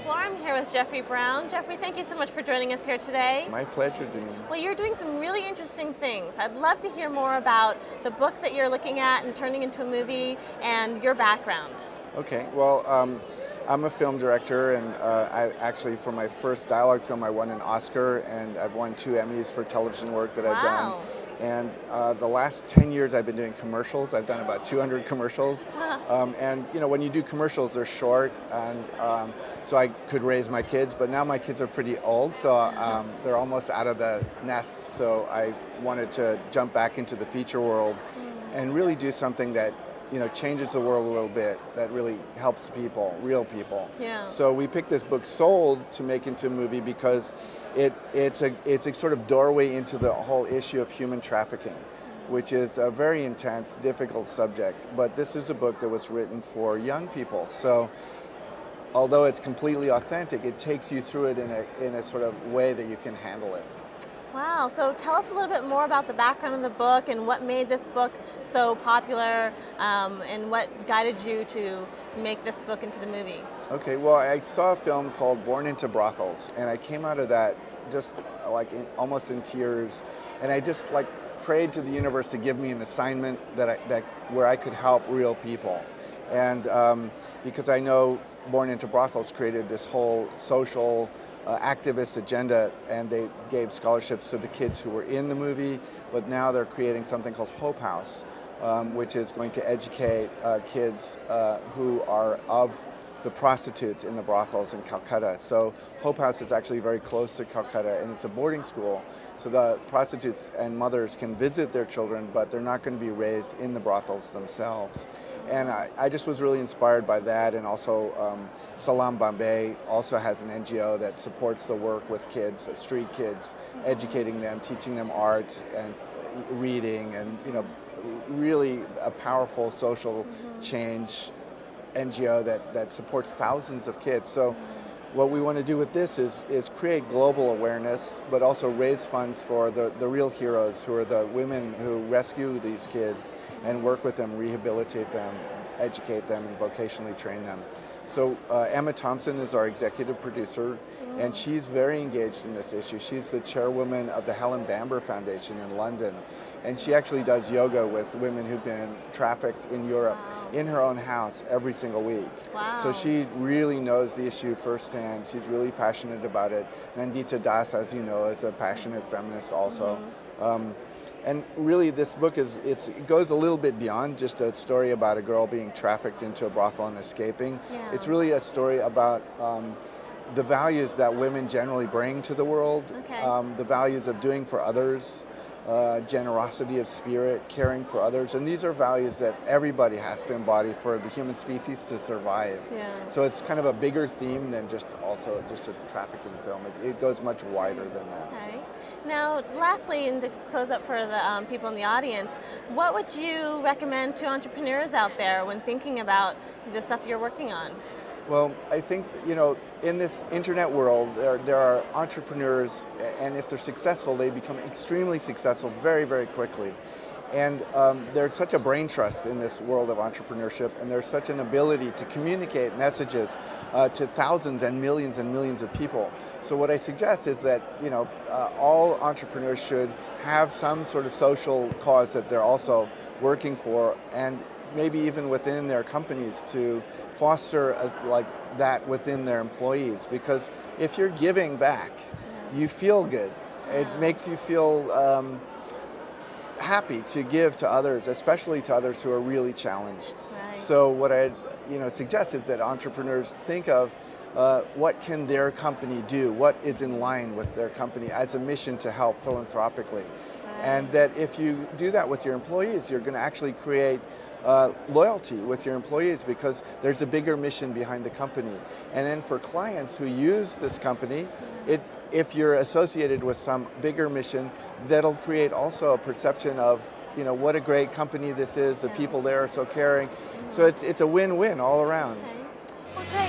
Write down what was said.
Floor. I'm here with Jeffrey Brown. Jeffrey, thank you so much for joining us here today. My pleasure, Janine. Well, you're doing some really interesting things. I'd love to hear more about the book that you're looking at and turning into a movie and your background. Okay, well, I'm a film director, and I actually, for my first dialogue film, I won an Oscar, and I've won 2 Emmys for television work that I've done. And the last 10 years I've been doing commercials. I've done about 200 commercials. And you know, when you do commercials, they're short, and so I could raise my kids, but now my kids are pretty old, so they're almost out of the nest. So I wanted to jump back into the feature world and really do something that, you know, changes the world a little bit, that really helps people, real people. Yeah. So we picked this book, Sold, to make into a movie because it's a sort of doorway into the whole issue of human trafficking, which is a very intense, difficult subject. But this is a book that was written for young people. So although it's completely authentic, it takes you through it in a sort of way that you can handle it. Wow, so tell us a little bit more about the background of the book and what made this book so popular, and what guided you to make this book into the movie. Okay, well, I saw a film called Born into Brothels, and I came out of that just like almost in tears, and I just like prayed to the universe to give me an assignment where I could help real people. And because I know Born into Brothels created this whole social activist agenda, and they gave scholarships to the kids who were in the movie, but now they're creating something called Hope House, which is going to educate kids who are of the prostitutes in the brothels in Calcutta. So Hope House is actually very close to Calcutta, and it's a boarding school, so the prostitutes and mothers can visit their children, but they're not going to be raised in the brothels themselves. And I just was really inspired by that, and also Salam Bombay also has an NGO that supports the work with kids, street kids, educating them, teaching them art and reading, and you know, really a powerful social change NGO that supports thousands of kids. So what we want to do with this is create global awareness, but also raise funds for the real heroes, who are the women who rescue these kids and work with them, rehabilitate them, educate them, and vocationally train them. So Emma Thompson is our executive producer, and she's very engaged in this issue. She's the chairwoman of the Helen Bamber Foundation in London, and she actually does yoga with women who've been trafficked in Europe in her own house every single week. Wow. So she really knows the issue firsthand. She's really passionate about it. Nandita Das, as you know, is a passionate feminist also. And really, this book it goes a little bit beyond just a story about a girl being trafficked into a brothel and escaping. Yeah. It's really a story about the values that women generally bring to the world, the values of doing for others, generosity of spirit, caring for others, and these are values that everybody has to embody for the human species to survive. Yeah. So it's kind of a bigger theme than just a trafficking film. It goes much wider than that. Okay. Now, lastly, and to close up for the people in the audience, what would you recommend to entrepreneurs out there when thinking about the stuff you're working on? Well, I think, you know, in this internet world, there are entrepreneurs, and if they're successful, they become extremely successful very, very quickly. And there's such a brain trust in this world of entrepreneurship, and there's such an ability to communicate messages to thousands and millions of people. So what I suggest is that, you know, all entrepreneurs should have some sort of social cause that they're also working for, and maybe even within their companies to foster like that within their employees. Because if you're giving back, you feel good. It makes you feel happy to give to others, especially to others who are really challenged. Right. So what I suggest is that entrepreneurs think of what can their company do, what is in line with their company as a mission to help philanthropically. And that if you do that with your employees, you're going to actually create loyalty with your employees, because there's a bigger mission behind the company. And then for clients who use this company, if you're associated with some bigger mission, that'll create also a perception of, you know, what a great company this is, the people there are so caring. So it's a win-win all around. Okay. Well, great.